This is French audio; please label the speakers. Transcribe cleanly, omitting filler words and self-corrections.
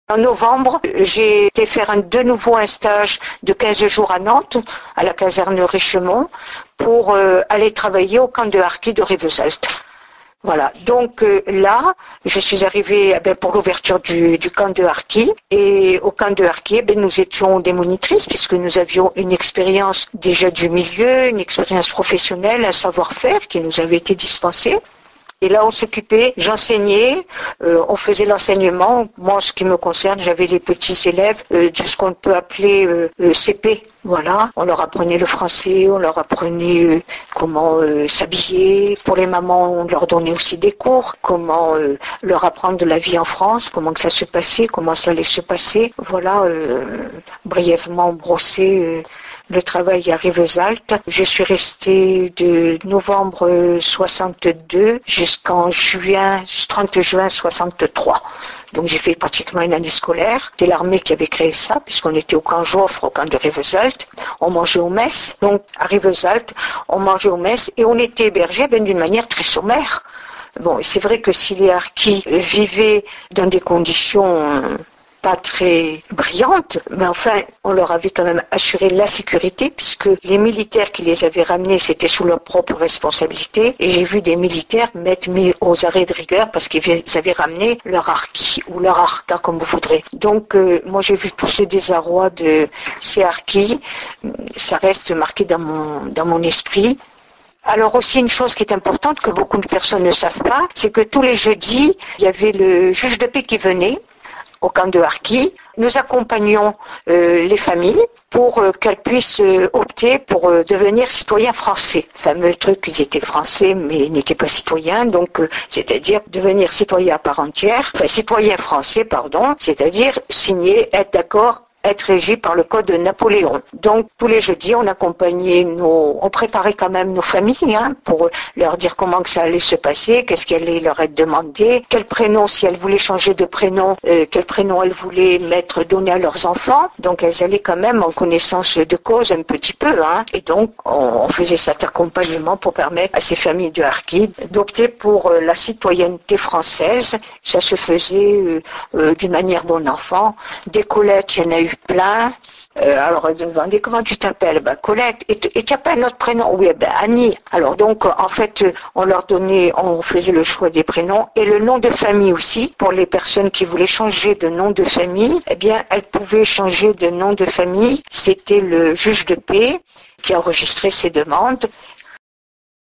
Speaker 1: En novembre, j'ai été faire de nouveau un stage de 15 jours à Nantes, à la caserne Richemont, pour aller travailler au camp de harkis de Rivesaltes. Voilà, donc là, je suis arrivée pour l'ouverture du camp de harkis. Et au camp de harkis, nous étions des monitrices puisque nous avions une expérience déjà du milieu, une expérience professionnelle, un savoir-faire qui nous avait été dispensé. Et là, on s'occupait, j'enseignais, on faisait l'enseignement. Moi, en ce qui me concerne, j'avais les petits élèves de ce qu'on peut appeler CP. Voilà, on leur apprenait le français, on leur apprenait comment s'habiller. Pour les mamans, on leur donnait aussi des cours, comment leur apprendre de la vie en France, comment que ça se passait, comment ça allait se passer. Voilà, brièvement brossé le travail à Rivesaltes. Je suis restée de novembre 62 jusqu'en 30 juin 63. Donc j'ai fait pratiquement une année scolaire. C'était l'armée qui avait créé ça, puisqu'on était au camp Joffre, au camp de Rivesaltes. On mangeait aux messes. Donc à Rivesaltes, on mangeait aux messes et on était hébergés d'une manière très sommaire. Bon, c'est vrai que si les harkis vivaient dans des conditions pas très brillante, mais enfin, on leur avait quand même assuré la sécurité puisque les militaires qui les avaient ramenés, c'était sous leur propre responsabilité. Et j'ai vu des militaires mettre mis aux arrêts de rigueur parce qu'ils avaient ramené leur harki ou leur harka, comme vous voudrez. Donc, moi, j'ai vu tout ce désarroi de ces harkis. Ça reste marqué dans mon esprit. Alors aussi une chose qui est importante que beaucoup de personnes ne savent pas, c'est que tous les jeudis, il y avait le juge de paix qui venait au camp de harkis. Nous accompagnions les familles pour qu'elles puissent opter pour devenir citoyens français. Fameux truc, ils étaient français mais n'étaient pas citoyens, donc c'est-à-dire devenir citoyen à part entière, citoyen français, pardon, c'est-à-dire signer, être d'accord, être régi par le code de Napoléon. Donc tous les jeudis, on accompagnait on préparait quand même nos familles pour leur dire comment que ça allait se passer, qu'est-ce qui allait leur être demandé, quel prénom, si elles voulaient changer de prénom, quel prénom elles voulaient donner à leurs enfants. Donc elles allaient quand même en connaissance de cause un petit peu. Et donc on faisait cet accompagnement pour permettre à ces familles de harkis d'opter pour la citoyenneté française. Ça se faisait d'une manière bon enfant. Des Colettes, il y en a eu plein. Alors, ils me demandaient comment tu t'appelles? Colette. Et tu n'as pas un autre prénom? Oui, Annie. Alors donc, en fait, on faisait le choix des prénoms et le nom de famille aussi. Pour les personnes qui voulaient changer de nom de famille, elles pouvaient changer de nom de famille. C'était le juge de paix qui enregistrait ces demandes